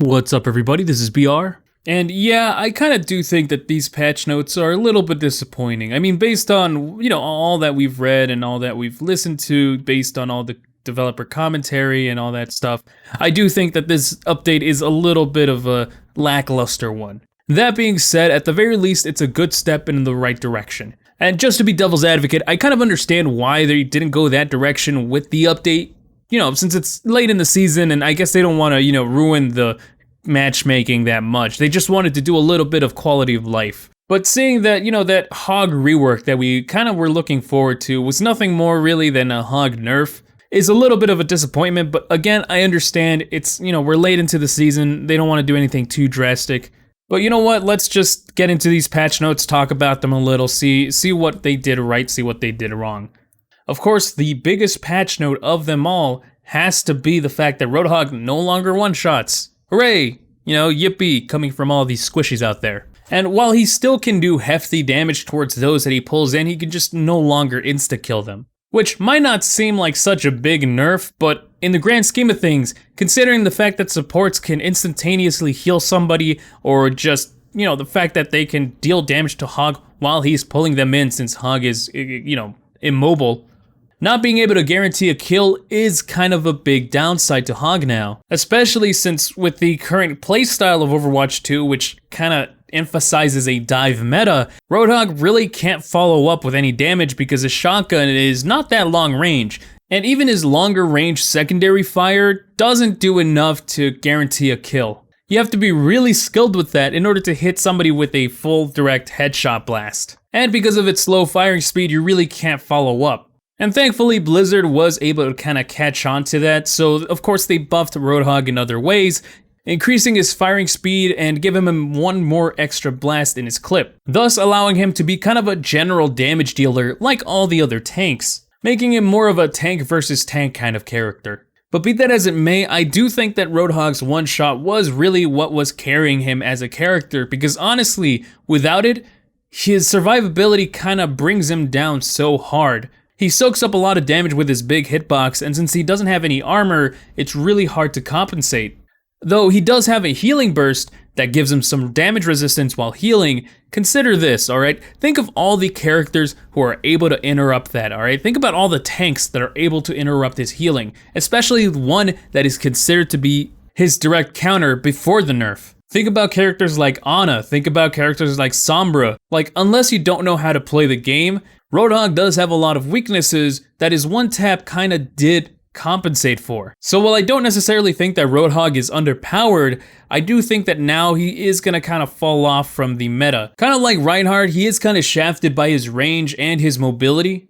What's up, everybody? This is BR. And yeah, I kind of do think that these patch notes are a little bit disappointing. I mean, based on, all that we've read and all that we've listened to, based on all the developer commentary and all that stuff, I do think that this update is a little bit of a lackluster one. That being said, at the very least, it's a good step in the right direction. And just to be devil's advocate, I kind of understand why they didn't go that direction with the update. Since it's late in the season, and I guess they don't want to, ruin the matchmaking that much. They just wanted to do a little bit of quality of life. But seeing that, that Hog rework that we kind of were looking forward to was nothing more really than a Hog nerf is a little bit of a disappointment. But again, I understand it's, we're late into the season. They don't want to do anything too drastic. But you know what? Let's just get into these patch notes, talk about them a little, see what they did right, see what they did wrong. Of course, the biggest patch note of them all has to be the fact that Roadhog no longer one-shots. Hooray! Yippee, coming from all these squishies out there. And while he still can do hefty damage towards those that he pulls in, he can just no longer insta-kill them. Which might not seem like such a big nerf, but in the grand scheme of things, considering the fact that supports can instantaneously heal somebody, or just, the fact that they can deal damage to Hog while he's pulling them in since Hog is, immobile, not being able to guarantee a kill is kind of a big downside to Hog now. Especially since with the current playstyle of Overwatch 2, which kind of emphasizes a dive meta, Roadhog really can't follow up with any damage because his shotgun is not that long range. And even his longer range secondary fire doesn't do enough to guarantee a kill. You have to be really skilled with that in order to hit somebody with a full direct headshot blast. And because of its slow firing speed, you really can't follow up. And thankfully, Blizzard was able to kind of catch on to that, so of course they buffed Roadhog in other ways, increasing his firing speed and giving him one more extra blast in his clip, thus allowing him to be kind of a general damage dealer like all the other tanks, making him more of a tank versus tank kind of character. But be that as it may, I do think that Roadhog's one-shot was really what was carrying him as a character, because honestly, without it, his survivability kind of brings him down so hard. He soaks up a lot of damage with his big hitbox, and since he doesn't have any armor, it's really hard to compensate. Though he does have a healing burst that gives him some damage resistance while healing, consider this, alright? Think of all the characters who are able to interrupt that, alright? Think about all the tanks that are able to interrupt his healing, especially one that is considered to be his direct counter before the nerf. Think about characters like Ana, think about characters like Sombra. Like, unless you don't know how to play the game, Roadhog does have a lot of weaknesses that his one tap kinda did compensate for. So while I don't necessarily think that Roadhog is underpowered, I do think that now he is gonna kind of fall off from the meta. Kinda like Reinhardt, he is kinda shafted by his range and his mobility.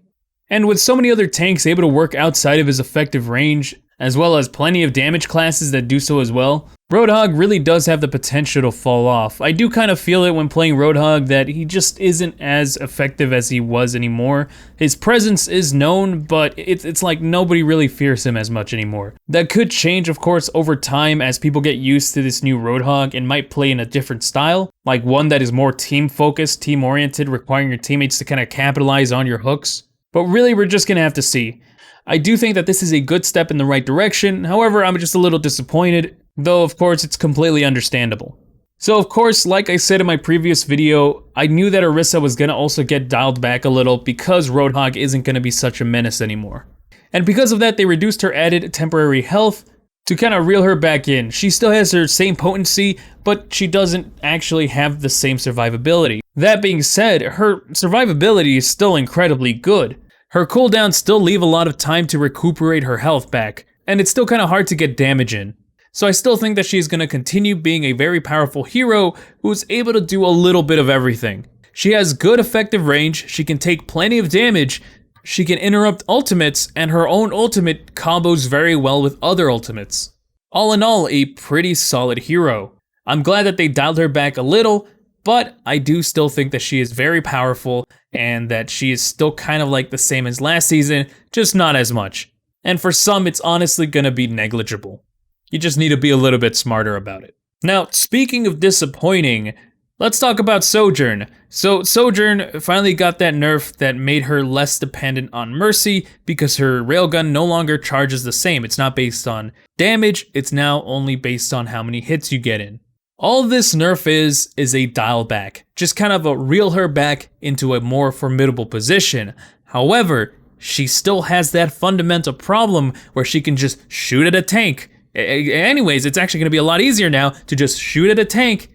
And with so many other tanks able to work outside of his effective range, as well as plenty of damage classes that do so as well, Roadhog really does have the potential to fall off. I do kind of feel it when playing Roadhog that he just isn't as effective as he was anymore. His presence is known, but it's like nobody really fears him as much anymore. That could change, of course, over time as people get used to this new Roadhog and might play in a different style, like one that is more team-focused, team-oriented, requiring your teammates to kind of capitalize on your hooks. But really, we're just gonna have to see. I do think that this is a good step in the right direction, however, I'm just a little disappointed, though of course it's completely understandable. So of course, like I said in my previous video, I knew that Orisa was gonna also get dialed back a little because Roadhog isn't gonna be such a menace anymore. And because of that, they reduced her added temporary health to kind of reel her back in. She still has her same potency, but she doesn't actually have the same survivability. That being said, her survivability is still incredibly good. Her cooldowns still leave a lot of time to recuperate her health back, and it's still kind of hard to get damage in. So I still think that she's going to continue being a very powerful hero who's able to do a little bit of everything. She has good effective range, she can take plenty of damage, she can interrupt ultimates, and her own ultimate combos very well with other ultimates. All in all, a pretty solid hero. I'm glad that they dialed her back a little, but I do still think that she is very powerful and that she is still kind of like the same as last season, just not as much. And for some, it's honestly gonna be negligible. You just need to be a little bit smarter about it. Now, speaking of disappointing, Let's talk about Sojourn. So Sojourn finally got that nerf that made her less dependent on Mercy because her railgun no longer charges the same. It's not based on damage, it's now only based on how many hits you get in. All this nerf is a dial back, just kind of a reel her back into a more formidable position. However, she still has that fundamental problem where she can just shoot at a tank. Anyways, it's actually going to be a lot easier now to just shoot at a tank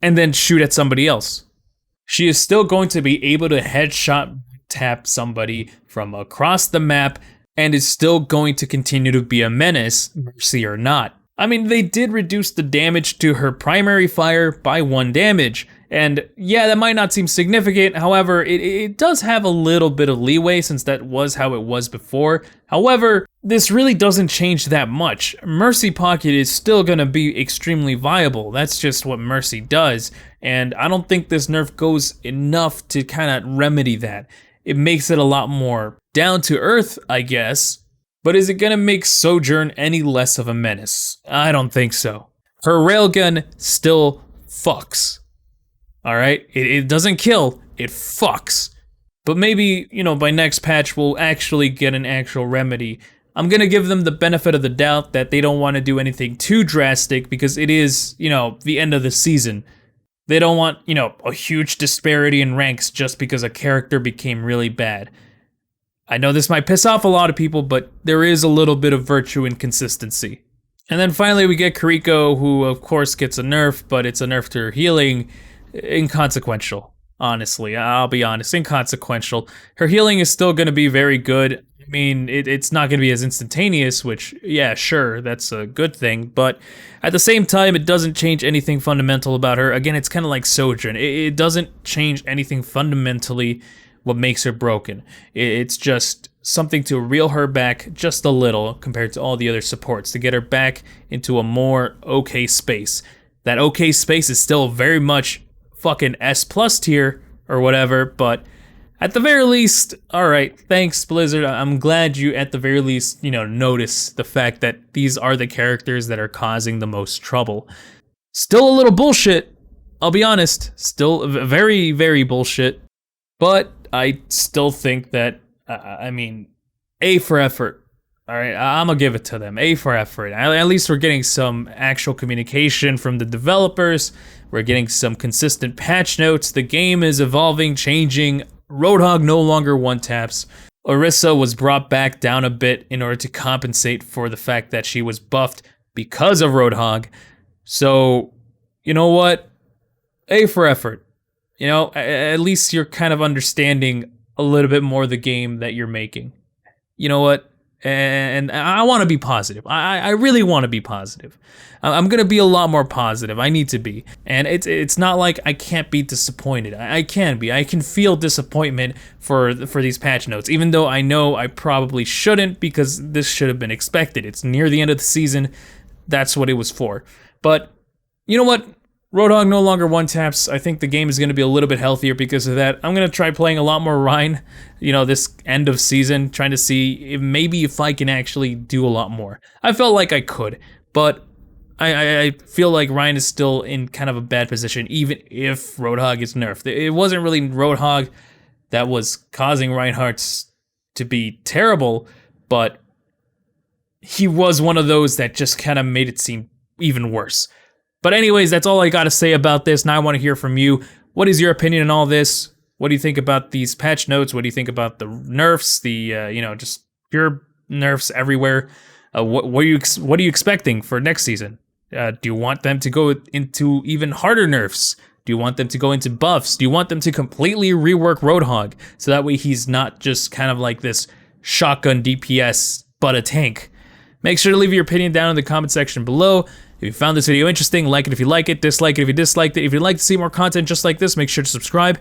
and then shoot at somebody else. She is still going to be able to headshot tap somebody from across the map and is still going to continue to be a menace, Mercy or not. I mean, they did reduce the damage to her primary fire by 1 damage. And yeah, that might not seem significant. However, it does have a little bit of leeway since that was how it was before. However, this really doesn't change that much. Mercy Pocket is still going to be extremely viable. That's just what Mercy does. And I don't think this nerf goes enough to kind of remedy that. It makes it a lot more down to earth, I guess. But is it going to make Sojourn any less of a menace? I don't think so. Her railgun still fucks. Alright? It doesn't kill, it fucks. But maybe, by next patch we'll actually get an actual remedy. I'm going to give them the benefit of the doubt that they don't want to do anything too drastic because it is, the end of the season. They don't want, a huge disparity in ranks just because a character became really bad. I know this might piss off a lot of people, but there is a little bit of virtue in consistency. And then finally we get Kiriko, who of course gets a nerf, but it's a nerf to her healing. Inconsequential, honestly. I'll be honest, inconsequential. Her healing is still going to be very good. I mean, it's not going to be as instantaneous, which, yeah, sure, that's a good thing. But at the same time, it doesn't change anything fundamental about her. Again, it's kind of like Sojourn. It doesn't change anything fundamentally what makes her broken. It's just something to reel her back just a little compared to all the other supports to get her back into a more okay space. That okay space is still very much fucking S+ tier or whatever, but at the very least, alright, thanks Blizzard. I'm glad you at the very least, notice the fact that these are the characters that are causing the most trouble. Still a little bullshit, I'll be honest. Still very, very bullshit. But I still think that, A for effort. Alright, I'm gonna give it to them. A for effort. At least we're getting some actual communication from the developers. We're getting some consistent patch notes. The game is evolving, changing. Roadhog no longer one-taps. Orisa was brought back down a bit in order to compensate for the fact that she was buffed because of Roadhog. So, you know what? A for effort. At least you're kind of understanding a little bit more of the game that you're making. You know what? And I want to be positive. I really want to be positive. I'm going to be a lot more positive. I need to be. And it's not like I can't be disappointed. I can be. I can feel disappointment for these patch notes, even though I know I probably shouldn't because this should have been expected. It's near the end of the season. That's what it was for. But you know what? Roadhog no longer one-taps. I think the game is going to be a little bit healthier because of that. I'm going to try playing a lot more Rhine, this end of season, trying to see if I can actually do a lot more. I felt like I could, but I feel like Rhine is still in kind of a bad position, even if Roadhog is nerfed. It wasn't really Roadhog that was causing Reinhardt's to be terrible, but he was one of those that just kind of made it seem even worse. But anyways, that's all I got to say about this. Now I want to hear from you. What is your opinion on all this? What do you think about these patch notes? What do you think about the nerfs? The just pure nerfs everywhere. What are you expecting for next season? Do you want them to go into even harder nerfs? Do you want them to go into buffs? Do you want them to completely rework Roadhog so that way he's not just kind of like this shotgun DPS but a tank? Make sure to leave your opinion down in the comment section below. If you found this video interesting, like it if you like it, dislike it if you disliked it. If you'd like to see more content just like this, make sure to subscribe.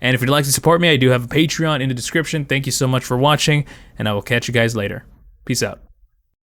And if you'd like to support me, I do have a Patreon in the description. Thank you so much for watching, and I will catch you guys later. Peace out.